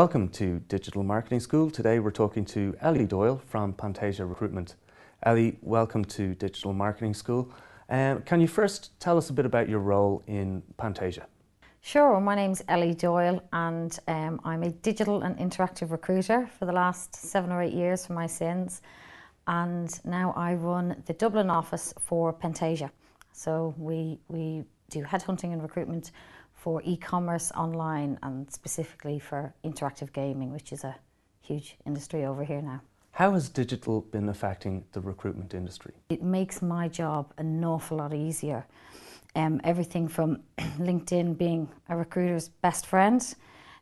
Welcome to Digital Marketing School. Today we're talking to Ellie Doyle from Pentasia Recruitment. Ellie, welcome to Digital Marketing School. Can you first tell us a bit about your role in Pentasia? Sure, my name's Ellie Doyle and I'm a digital and interactive recruiter for the last 7 or 8 years for my sins, and now I run the Dublin office for Pentasia. So we do headhunting and recruitment for e-commerce online and specifically for interactive gaming, which is a huge industry over here now. How has digital been affecting the recruitment industry? It makes my job an awful lot easier. Everything from LinkedIn being a recruiter's best friend,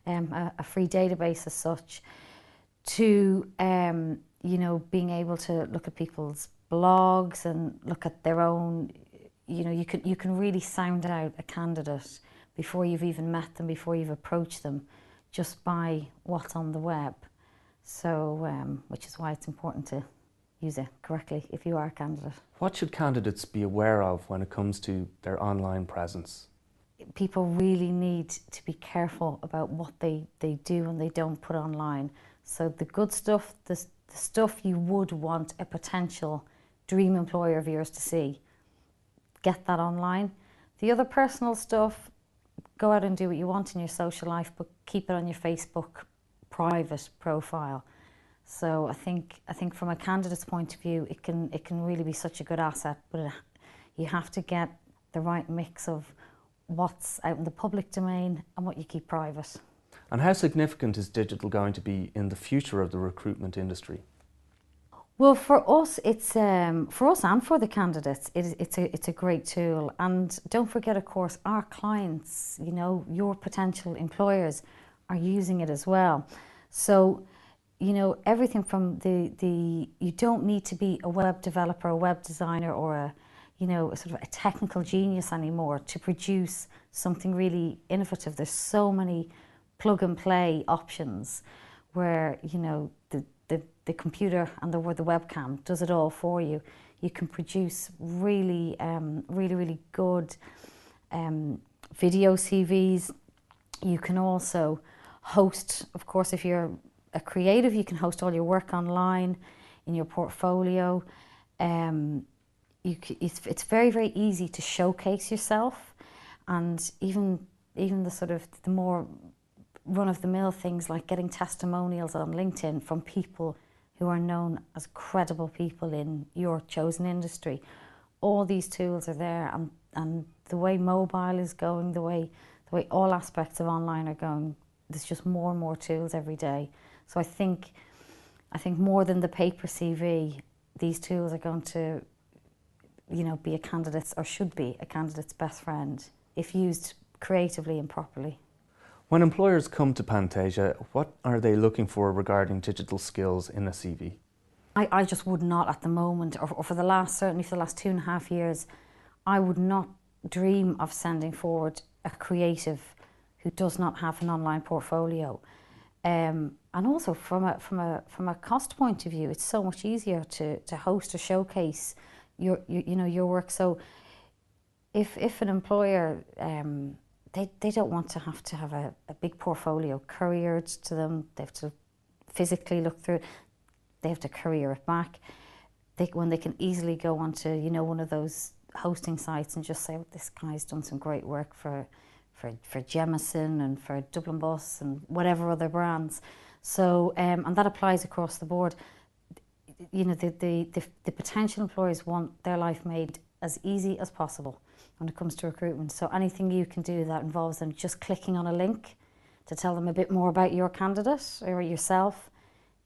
a free database as such, to being able to look at people's blogs and look at their own. You can really sound out a candidate before you've even met them, before you've approached them, just by what's on the web. So, which is why it's important to use it correctly if you are a candidate. What should candidates be aware of when it comes to their online presence? People really need to be careful about what they do and they don't put online. So the good stuff, the stuff you would want a potential dream employer of yours to see, get that online. The other personal stuff, go out and do what you want in your social life, but keep it on your Facebook private profile. So I think from a candidate's point of view, it can really be such a good asset, but you have to get the right mix of what's out in the public domain and what you keep private. And how significant is digital going to be in the future of the recruitment industry? Well, for us, it's for us and for the candidates, it's a great tool. And don't forget, of course, our clients, your potential employers are using it as well. So, everything from you don't need to be a web developer, a web designer, or a sort of a technical genius anymore to produce something really innovative. There's so many plug and play options where, the computer and the webcam does it all for you. You can produce really good video CVs. You can also host, of course, if you're a creative, you can host all your work online in your portfolio. It's very, very easy to showcase yourself, and even the more run-of-the-mill things like getting testimonials on LinkedIn from people who are known as credible people in your chosen industry. All these tools are there, and the way mobile is going, the way all aspects of online are going, there's just more and more tools every day. So I think more than the paper CV, these tools are going to, be a candidate's, or should be a candidate's best friend if used creatively and properly. When employers come to Pentasia, what are they looking for regarding digital skills in a CV? I just would not at the moment, or certainly for the last 2.5 years, I would not dream of sending forward a creative who does not have an online portfolio. And also from a cost point of view, it's so much easier to host or showcase your work. So if an employer they don't want to have a big portfolio couriered to them. They have to physically look through it. They have to courier it back. When they can easily go onto one of those hosting sites and just say, well, this guy's done some great work for Jemison and for Dublin Bus and whatever other brands. So and that applies across the board. The potential employers want their life made as easy as possible when it comes to recruitment. So anything you can do that involves them just clicking on a link to tell them a bit more about your candidate or yourself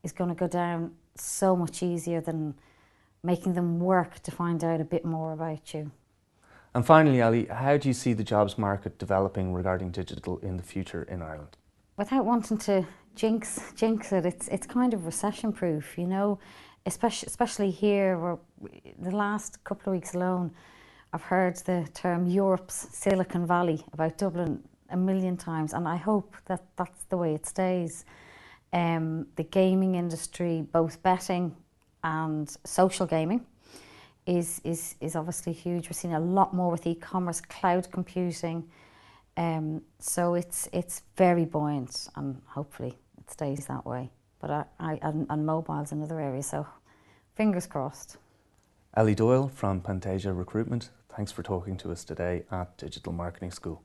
is going to go down so much easier than making them work to find out a bit more about you. And finally, Ellie, how do you see the jobs market developing regarding digital in the future in Ireland? Without wanting to jinx it, it's kind of recession-proof, especially here, where the last couple of weeks alone, I've heard the term Europe's Silicon Valley about Dublin a million times, and I hope that that's the way it stays. The gaming industry, both betting and social gaming, is obviously huge. We're seeing a lot more with e-commerce, cloud computing, so it's very buoyant, and hopefully it stays that way. But and mobile's another area, so fingers crossed. Ellie Doyle from Pentasia Recruitment, thanks for talking to us today at Digital Marketing School.